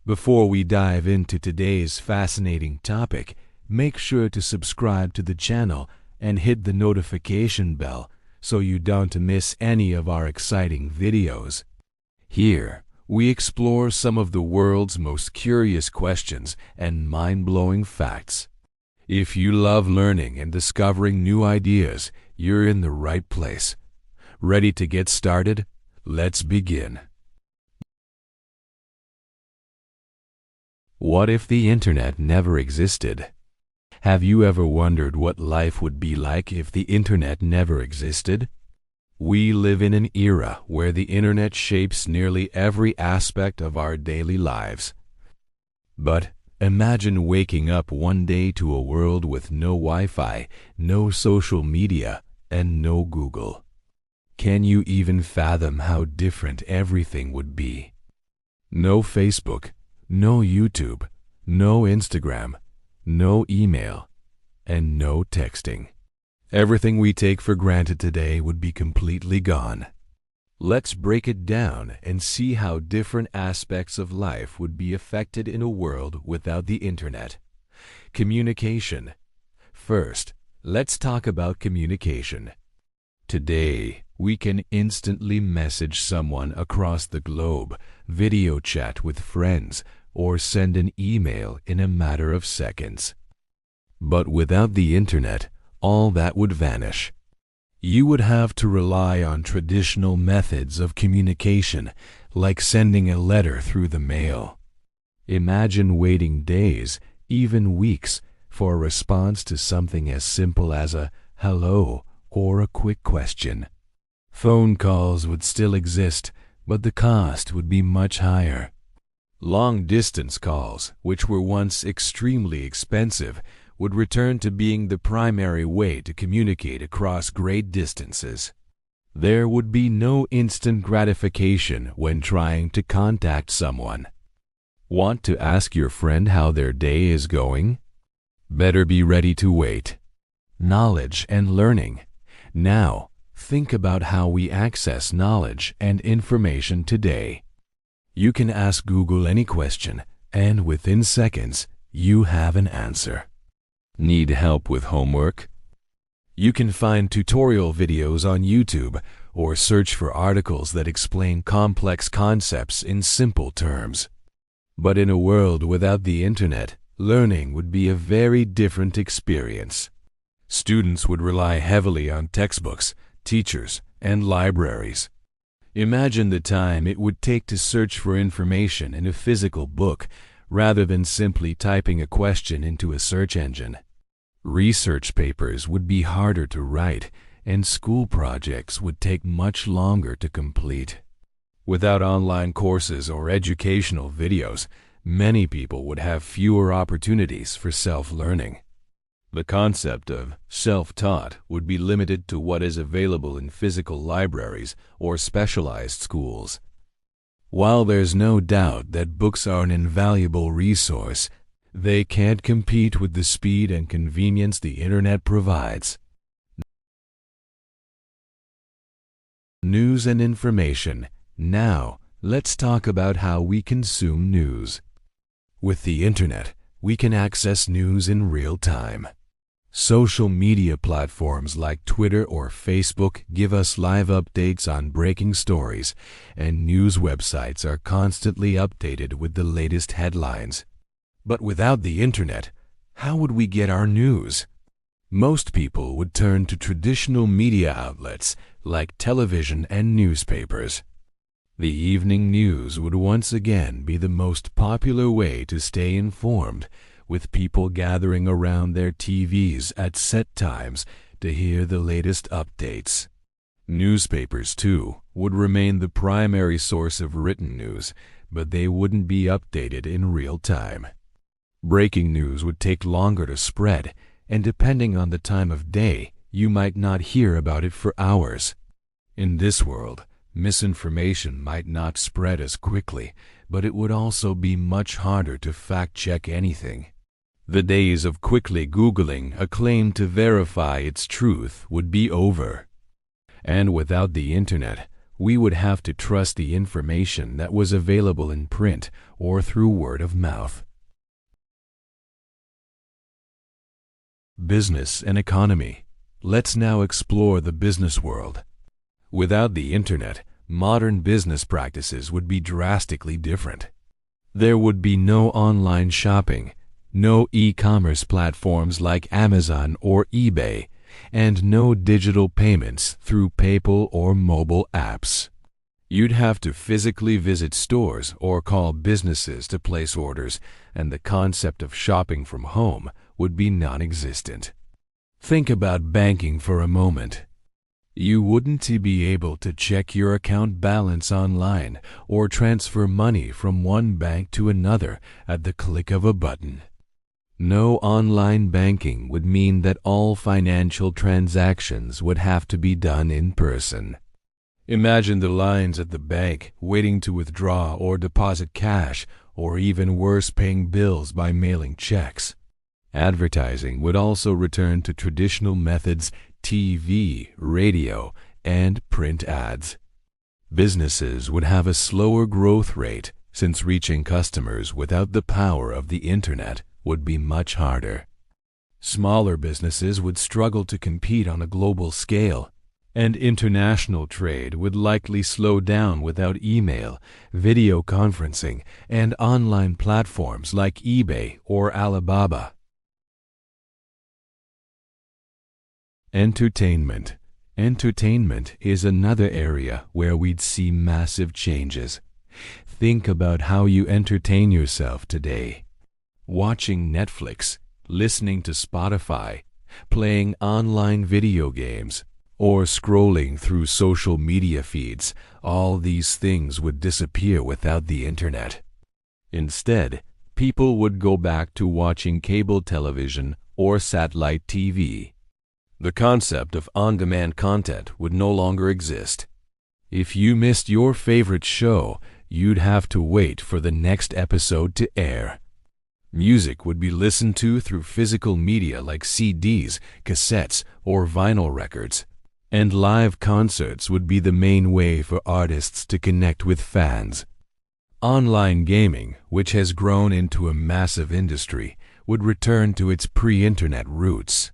Before we dive into today's fascinating topic, make sure to subscribe to the channel and hit the notification bell so you don't miss any of our exciting videos. Here, we explore some of the world's most curious questions and mind-blowing facts. If you love learning and discovering new ideas, you're in the right place. Ready to get started? Let's begin. What if the internet never existed? Have you ever wondered what life would be like if the internet never existed? We live in an era where the internet shapes nearly every aspect of our daily lives. But imagine waking up one day to a world with no Wi-Fi, no social media, and no Google. Can you even fathom how different everything would be? No Facebook, no YouTube, no Instagram, no email, and no texting. Everything we take for granted today would be completely gone. Let's break it down and see how different aspects of life would be affected in a world without the internet. Communication. First, let's talk about communication. Today, we can instantly message someone across the globe, video chat with friends, or send an email in a matter of seconds. But without the internet, all that would vanish. You would have to rely on traditional methods of communication, like sending a letter through the mail. Imagine waiting days, even weeks, for a response to something as simple as a hello or a quick question. Phone calls would still exist, but the cost would be much higher. Long-distance calls, which were once extremely expensive, would return to being the primary way to communicate across great distances. There would be no instant gratification when trying to contact someone. Want to ask your friend how their day is going? Better be ready to wait. Knowledge and learning. Now, think about how we access knowledge and information today. You can ask Google any question, and within seconds, you have an answer. Need help with homework? You can find tutorial videos on YouTube or search for articles that explain complex concepts in simple terms. But in a world without the internet, learning would be a very different experience. Students would rely heavily on textbooks, teachers, and libraries. Imagine the time it would take to search for information in a physical book rather than simply typing a question into a search engine. Research papers would be harder to write, and school projects would take much longer to complete. Without online courses or educational videos, many people would have fewer opportunities for self-learning. The concept of self-taught would be limited to what is available in physical libraries or specialized schools. While there's no doubt that books are an invaluable resource, they can't compete with the speed and convenience the internet provides. News and information. Now, let's talk about how we consume news. With the internet, we can access news in real time. Social media platforms like Twitter or Facebook give us live updates on breaking stories, and news websites are constantly updated with the latest headlines. But without the internet, how would we get our news? Most people would turn to traditional media outlets like television and newspapers. The evening news would once again be the most popular way to stay informed, with people gathering around their TVs at set times to hear the latest updates. Newspapers, too, would remain the primary source of written news, but they wouldn't be updated in real time. Breaking news would take longer to spread, and depending on the time of day, you might not hear about it for hours. In this world, misinformation might not spread as quickly, but it would also be much harder to fact-check anything. The days of quickly Googling a claim to verify its truth would be over. And without the internet, we would have to trust the information that was available in print or through word of mouth. Business and economy. Let's now explore the business world. Without the internet, modern business practices would be drastically different. There would be no online shopping, no e-commerce platforms like Amazon or eBay, and no digital payments through PayPal or mobile apps. You'd have to physically visit stores or call businesses to place orders, and the concept of shopping from home would be non-existent. Think about banking for a moment. You wouldn't be able to check your account balance online or transfer money from one bank to another at the click of a button. No online banking would mean that all financial transactions would have to be done in person. Imagine the lines at the bank waiting to withdraw or deposit cash, or even worse, paying bills by mailing checks. Advertising would also return to traditional methods: TV, radio, and print ads. Businesses would have a slower growth rate, since reaching customers without the power of the internet would be much harder. Smaller businesses would struggle to compete on a global scale, and international trade would likely slow down without email, video conferencing, and online platforms like eBay or Alibaba. Entertainment. Entertainment is another area where we'd see massive changes. Think about how you entertain yourself today. Watching Netflix, listening to Spotify, playing online video games, or scrolling through social media feeds, all these things would disappear without the internet. Instead, people would go back to watching cable television or satellite TV. The concept of on-demand content would no longer exist. If you missed your favorite show, you'd have to wait for the next episode to air. Music would be listened to through physical media like CDs, cassettes, or vinyl records. And live concerts would be the main way for artists to connect with fans. Online gaming, which has grown into a massive industry, would return to its pre-internet roots.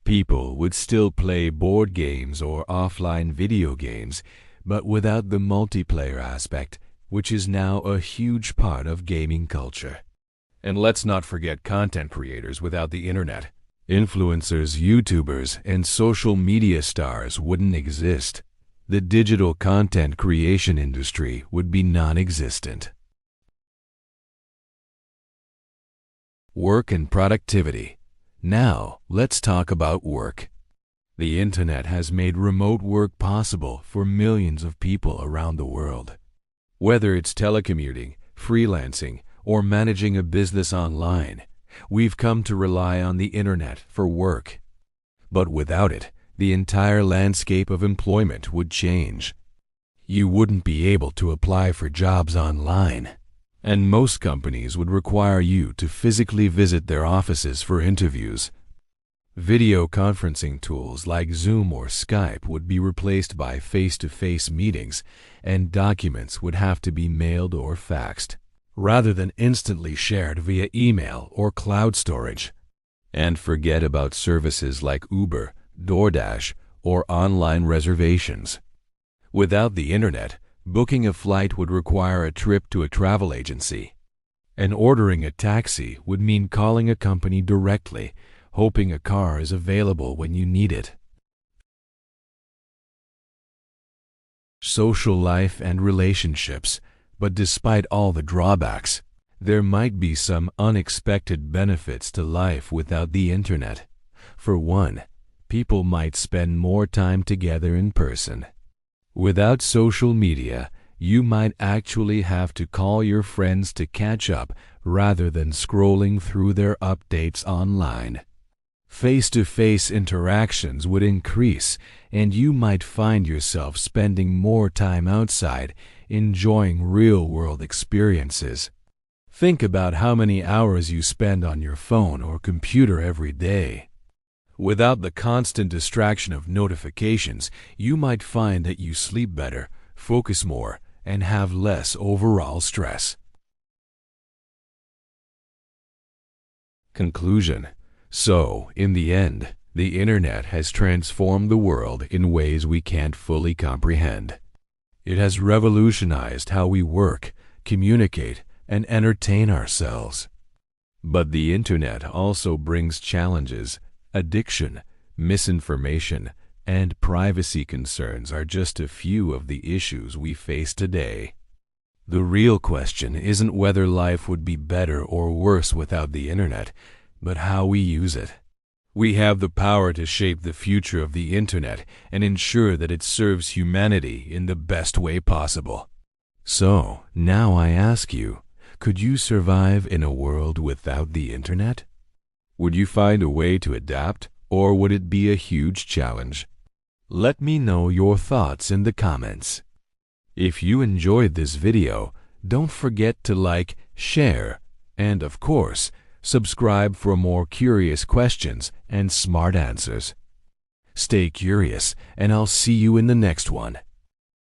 People would still play board games or offline video games, but without the multiplayer aspect, which is now a huge part of gaming culture. And let's not forget content creators without the internet. Influencers, YouTubers, and social media stars wouldn't exist. The digital content creation industry would be non-existent. Work and productivity. Now, let's talk about work. The internet has made remote work possible for millions of people around the world. Whether it's telecommuting, freelancing, or managing a business online, we've come to rely on the internet for work. But without it, the entire landscape of employment would change. You wouldn't be able to apply for jobs online, and most companies would require you to physically visit their offices for interviews. Video conferencing tools like Zoom or Skype would be replaced by face-to-face meetings, and documents would have to be mailed or faxed, rather than instantly shared via email or cloud storage. And forget about services like Uber, DoorDash, or online reservations. Without the internet, booking a flight would require a trip to a travel agency, and ordering a taxi would mean calling a company directly, hoping a car is available when you need it. Social life and relationships. But despite all the drawbacks, there might be some unexpected benefits to life without the internet. For one, people might spend more time together in person. Without social media, you might actually have to call your friends to catch up rather than scrolling through their updates online. Face-to-face interactions would increase, and you might find yourself spending more time outside, enjoying real-world experiences. Think about how many hours you spend on your phone or computer every day. Without the constant distraction of notifications, you might find that you sleep better, focus more, and have less overall stress. Conclusion. So, in the end, the internet has transformed the world in ways we can't fully comprehend. It has revolutionized how we work, communicate, and entertain ourselves. But the internet also brings challenges. Addiction, misinformation, and privacy concerns are just a few of the issues we face today. The real question isn't whether life would be better or worse without the internet, but how we use it. We have the power to shape the future of the internet and ensure that it serves humanity in the best way possible. So, now I ask you, could you survive in a world without the internet? Would you find a way to adapt, or would it be a huge challenge? Let me know your thoughts in the comments. If you enjoyed this video, don't forget to like, share, and of course, subscribe for more curious questions and smart answers. Stay curious, and I'll see you in the next one.